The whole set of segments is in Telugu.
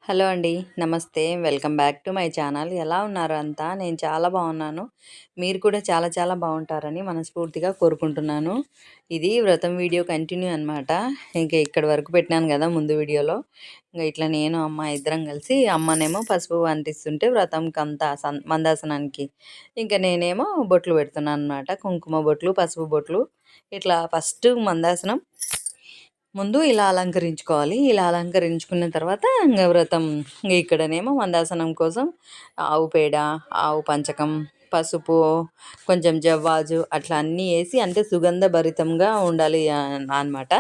హలో అండి. నమస్తే. Welcome back to my channel. ఎలా ఉన్నారు అంతా? నేను చాలా బాగున్నాను. మీరు కూడా చాలా చాలా బాగుంటారని మనస్ఫూర్తిగా కోరుకుంటున్నాను. ఇది వ్రతం వీడియో కంటిన్యూ అనమాట. ఇంక ఇక్కడి వరకు పెట్టినాను కదా ముందు వీడియోలో. ఇంక ఇట్లా నేను అమ్మ ఇద్దరం కలిసి అమ్మనేమో పసుపు అంటిస్తుంటే వ్రతంకంతా మందాసనానికి. ఇంక నేనేమో బొట్లు పెడుతున్నాను అనమాట. కుంకుమ బొట్లు, పసుపు బొట్లు. ఇట్లా ఫస్ట్ మందాసనం ముందు ఇలా అలంకరించుకోవాలి. ఇలా అలంకరించుకున్న తర్వాత ఇంక వ్రతం ఇక్కడనేమో మందాసనం కోసం ఆవు పేడ, ఆవు పంచకం, పసుపు, కొంచెం జవ్వాజు అట్లా అన్నీ వేసి అంటే సుగంధ భరితంగా ఉండాలి అన్నమాట.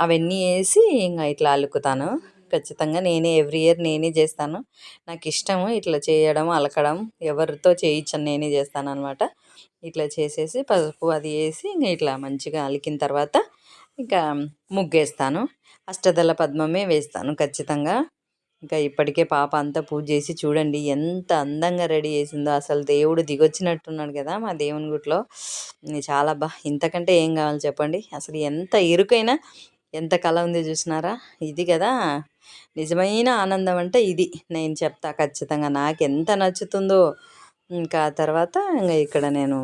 అవన్నీ వేసి ఇంకా ఇట్లా అలుకుతాను. ఖచ్చితంగా నేనే ఎవ్రీ ఇయర్ నేనే చేస్తాను. నాకు ఇష్టము ఇట్లా చేయడం, అలకడం. ఎవరితో చేయించను, నేనే చేస్తాను అనమాట. ఇట్లా చేసేసి పసుపు అది వేసి ఇంకా ఇట్లా మంచిగా అలికిన తర్వాత ఇంకా ముగ్గేస్తాను. అష్టదళ పద్మమే వేస్తాను ఖచ్చితంగా. ఇంకా ఇప్పటికే పాప అంతా పూజ చేసి చూడండి ఎంత అందంగా రెడీ చేసిందో. అసలు దేవుడు దిగొచ్చినట్టున్నాడు కదా మా దేవుని గుట్లో. చాలా ఇంతకంటే ఏం కావాలి చెప్పండి. అసలు ఎంత ఇరుకైనా ఎంత కళ ఉంది చూసినారా. ఇది కదా నిజమైన ఆనందం అంటే ఇది. నేను చెప్తా ఖచ్చితంగా నాకు ఎంత నచ్చుతుందో. ఇంకా తర్వాత ఇంకా ఇక్కడ నేను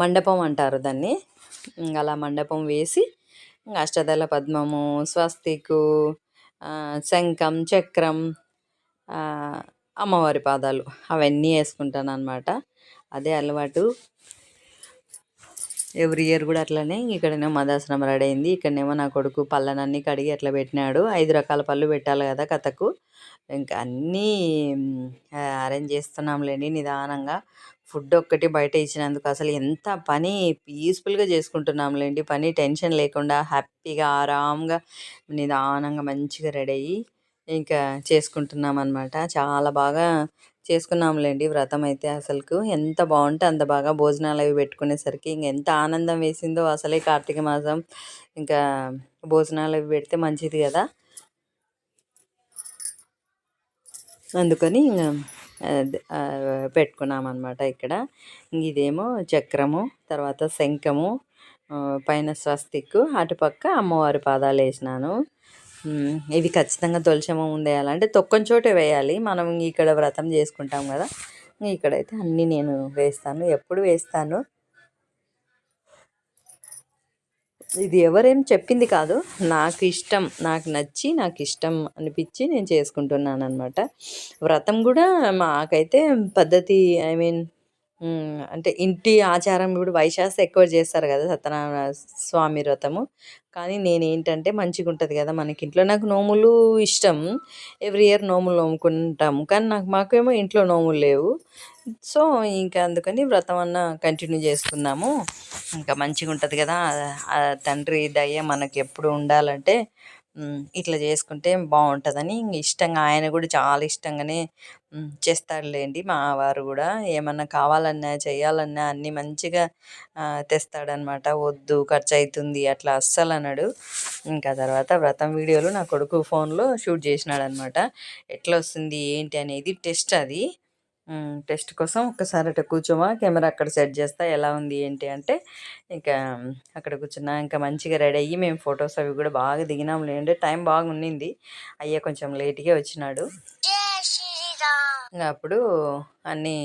మండపం అంటారు దాన్ని. అలా మండపం వేసి అష్టదళ పద్మము, స్వస్తికు, శంఖం, చక్రం, అమ్మవారి పాదాలు అవన్నీ వేసుకుంటాను అనమాట. అదే అలవాటు. ఎవ్రీ ఇయర్ కూడా అట్లనే. ఇక్కడనేమో మదాసనం రెడీ అయింది. ఇక్కడనేమో నా కొడుకు పళ్ళనన్నీ కడిగి అట్లా పెట్టినాడు. 5 రకాల పళ్ళు పెట్టాలి కదా కథకు. ఇంకా అన్నీ అరేంజ్ చేస్తున్నాంలేండి నిదానంగా. ఫుడ్ ఒక్కటి బయట ఇచ్చినందుకు అసలు ఎంత పని పీస్ఫుల్గా చేసుకుంటున్నాంలేండి. పని టెన్షన్ లేకుండా హ్యాపీగా ఆరాంగా నిదానంగా మంచిగా రెడీ అయ్యి ఇంకా చేసుకుంటున్నాం అనమాట. చాలా బాగా చేసుకున్నాంలేండి వ్రతం అయితే. అసలుకు ఎంత బాగుంటే అంత బాగా భోజనాలు అవి పెట్టుకునేసరికి ఎంత ఆనందం వేసిందో. అసలే కార్తీక మాసం ఇంకా భోజనాలు అవి పెడితే మంచిది కదా. అందుకని పెట్టుకున్నామన్నమాట. ఇక్కడ ఇదేమో చక్రము, తర్వాత శంఖము, పైన స్వస్తిక్, అటుపక్క అమ్మవారి పాదాలు వేసినాను. ఇవి ఖచ్చితంగా తులసమ్మ ముందు వేయాలంటే తొక్కని చోటే వేయాలి. మనం ఇక్కడ వ్రతం చేసుకుంటాం కదా. ఇక్కడైతే అన్నీ నేను వేస్తాను, ఎప్పుడు వేస్తాను. ఇది ఎవరేం చెప్పింది కాదు, నాకు ఇష్టం, నాకు నచ్చి నాకు ఇష్టం అనిపించి నేను చేసుకుంటున్నాను అనమాట. వ్రతం కూడా మాకైతే పద్ధతి అంటే ఇంటి ఆచారం. ఇప్పుడు వైశాఖ ఎక్కువ చేస్తారు కదా సత్యనారాయణ స్వామి వ్రతము. కానీ నేనేంటంటే మంచిగా ఉంటుంది కదా మనకి ఇంట్లో. నాకు నోములు ఇష్టం, ఎవ్రీ ఇయర్ నోములు నోముకుంటాము. కానీ మాకేమో ఇంట్లో నోములు లేవు. సో ఇంకా అందుకని వ్రతం అన్న కంటిన్యూ చేసుకుందాము. ఇంకా మంచిగా ఉంటుంది కదా. తండ్రి దయ మనకి ఎప్పుడు ఉండాలంటే ఇట్లా చేసుకుంటే బాగుంటుందని ఇష్టంగా, ఆయన కూడా చాలా ఇష్టంగానే చేస్తాడులేండి. మా వారు కూడా ఏమన్నా కావాలన్నా చేయాలన్నా అన్నీ మంచిగా తెస్తాడనమాట. వద్దు ఖర్చు అవుతుంది అట్లా అస్సలు అన్నాడు. ఇంకా తర్వాత వ్రతం వీడియోలు నా కొడుకు ఫోన్లో షూట్ చేసినాడు అనమాట. ఎట్లా వస్తుంది ఏంటి అనేది టెస్ట్. అది టెస్ట్ కోసం ఒక్కసారి అట్లా కూర్చోమా, కెమెరా అక్కడ సెట్ చేస్తా ఎలా ఉంది ఏంటి అంటే ఇంకా అక్కడ కూర్చున్నా. ఇంకా మంచిగా రెడీ అయ్యి మేము ఫొటోస్ అవి కూడా బాగా దిగినాం లేండి. టైం బాగా ఉన్నింది. అయ్యే కొంచెం లేట్గా వచ్చినాడు. అప్పుడు అన్నీ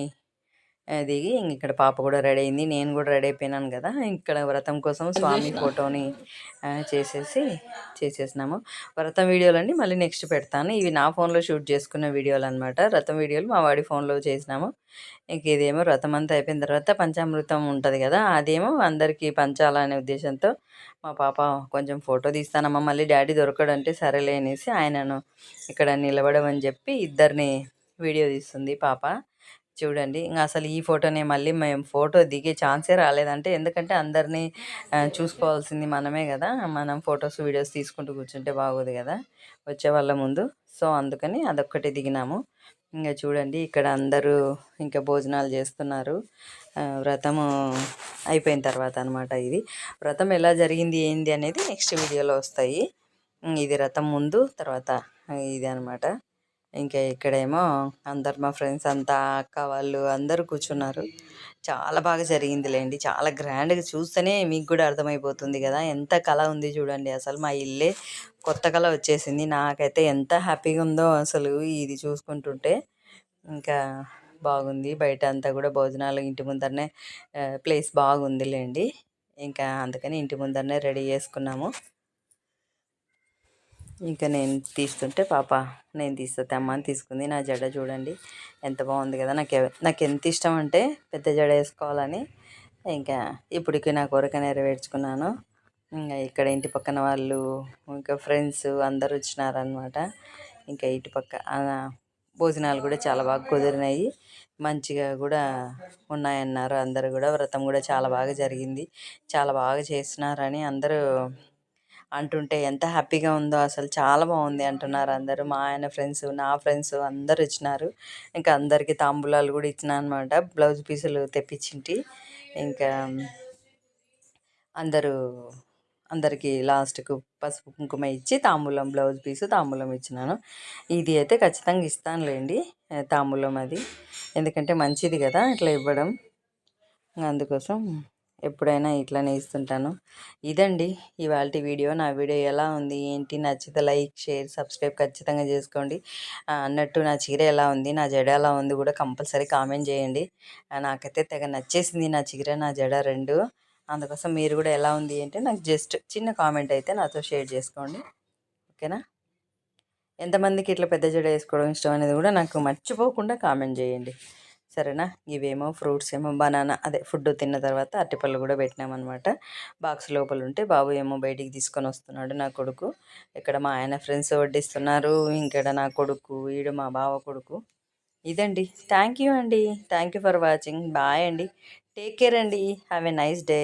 దిగి ఇక్కడ పాప కూడా రెడీ అయింది, నేను కూడా రెడీ అయిపోయినాను కదా. ఇక్కడ వ్రతం కోసం స్వామి ఫోటోని చేసేసినాము. వ్రతం వీడియోలన్నీ మళ్ళీ నెక్స్ట్ పెడతాను. ఇవి నా ఫోన్లో షూట్ చేసుకున్న వీడియోలు అనమాట. వ్రతం వీడియోలు మా వాడి ఫోన్లో చేసినాము. ఇంక ఇదేమో వ్రతం అంతా అయిపోయిన తర్వాత పంచామృతం ఉంటుంది కదా, అదేమో అందరికీ పంచాలనే ఉద్దేశంతో మా పాప కొంచెం ఫోటో తీస్తానమ్మా, మళ్ళీ డాడీ దొరకడంటే సరేలే అనేసి ఆయనను ఇక్కడ నిలబడమని చెప్పి ఇద్దరిని వీడియో తీస్తుంది పాప. చూడండి ఇంకా అసలు ఈ ఫోటోనే మళ్ళీ మేము ఫోటో దిగే ఛాన్సే రాలేదంటే, ఎందుకంటే అందరినీ చూసుకోవాల్సింది మనమే కదా. మనం ఫొటోస్ వీడియోస్ తీసుకుంటూ కూర్చుంటే బాగోదు కదా వచ్చే వాళ్ళ ముందు. సో అందుకని అదొక్కటి దిగినాము. ఇంకా చూడండి ఇక్కడ అందరూ ఇంకా భోజనాలు చేస్తున్నారు. వ్రతము అయిపోయిన తర్వాత అనమాట. ఇది వ్రతం ఎలా జరిగింది ఏంది అనేది నెక్స్ట్ వీడియోలో వస్తాయి. ఇది వ్రతం ముందు తర్వాత ఇది అనమాట. ఇంకా ఇక్కడేమో అందరు మా ఫ్రెండ్స్ అంతా అక్క వాళ్ళు అందరూ కూర్చున్నారు. చాలా బాగా జరిగిందిలేండి. చాలా గ్రాండ్‌గా చూస్తేనే మీకు కూడా అర్థమైపోతుంది కదా! ఎంత కళ ఉంది చూడండి. అసలు మా ఇల్లే కొత్త కళ వచ్చేసింది. నాకైతే ఎంత హ్యాపీగా ఉందో అసలు ఇది చూసుకుంటుంటే. ఇంకా బాగుంది. బయట అంతా కూడా భోజనాలు ఇంటి ముందరనే ప్లేస్ బాగుందిలేండి. ఇంకా అందుకని ఇంటి ముందరనే రెడీ చేసుకున్నాము. ఇంకా నేను తీస్తుంటే పాప నేను తీస్తా తెమ్మ అని తీసుకుంది. నా జడ చూడండి ఎంత బాగుంది కదా! నాకు ఎంత ఇష్టం అంటే పెద్ద జడ వేసుకోవాలని. ఇంకా ఇప్పటికి నా కోరిక నెరవేర్చుకున్నాను. ఇంకా ఇక్కడ ఇంటి పక్కన వాళ్ళు ఇంకా ఫ్రెండ్స్ అందరూ వచ్చినారనమాట. ఇంకా ఇటు పక్క భోజనాలు కూడా చాలా బాగా కుదిరినాయి. మంచిగా కూడా ఉన్నాయన్నారు అందరూ కూడా. వ్రతం కూడా చాలా బాగా జరిగింది. చాలా బాగా చేస్తున్నారని అందరూ అంటుంటే ఎంత హ్యాపీగా ఉందో అసలు. చాలా బాగుంది అంటున్నారు అందరూ. మా ఆయన ఫ్రెండ్స్, నా ఫ్రెండ్స్ అందరూ వచ్చినారు. ఇంకా అందరికీ తాంబూలాలు కూడా ఇచ్చినా అనమాట. బ్లౌజ్ పీసులు తెప్పించింటి. ఇంకా అందరికీ లాస్ట్కు పసుపు కుంకుమ ఇచ్చి తాంబూలం బ్లౌజ్ పీసు తాంబూలం ఇచ్చినాను. ఇది అయితే ఖచ్చితంగా ఇస్తానులేండి తాంబూలం అది. ఎందుకంటే మంచిది కదా ఇట్లా ఇవ్వడం. అందుకోసం ఎప్పుడైనా ఇట్లానే ఇస్తుంటాను. ఇదండి ఇవాల్టి వీడియో. నా వీడియో ఎలా ఉంది ఏంటి నచ్చితే లైక్, షేర్, సబ్స్క్రైబ్ ఖచ్చితంగా చేసుకోండి. అన్నట్టు నా చీర ఎలా ఉంది, నా జడ ఎలా ఉంది కూడా కంపల్సరీ కామెంట్ చేయండి. నాకైతే తెగ నచ్చేసింది నా చీర, నా జడ 2. అందుకోసం మీరు కూడా ఎలా ఉంది అంటే నాకు జస్ట్ చిన్న కామెంట్ అయితే నాతో షేర్ చేసుకోండి. ఓకేనా? ఎంతమందికి ఇట్లా పెద్ద జడ వేసుకోవడం ఇష్టం అనేది కూడా నాకు మర్చిపోకుండా కామెంట్ చేయండి. సరేనా? ఇవేమో ఫ్రూట్స్ ఏమో బనానా అదే ఫుడ్ తిన్న తర్వాత అరటిపళ్ళు కూడా పెట్టినామన్నమాట. బాక్స్ లోపల ఉంటే బాబు ఏమో బయటికి తీసుకొని వస్తున్నాడు నా కొడుకు. ఇక్కడ మా ఆయన ఫ్రెండ్స్ వడ్డిస్తున్నారు. ఇక్కడ నా కొడుకు, వీడు మా బావ కొడుకు. ఇదండి. థ్యాంక్ యూ అండి. Thank you for watching. Bye అండి. టేక్ కేర్ అండి. Have a nice day.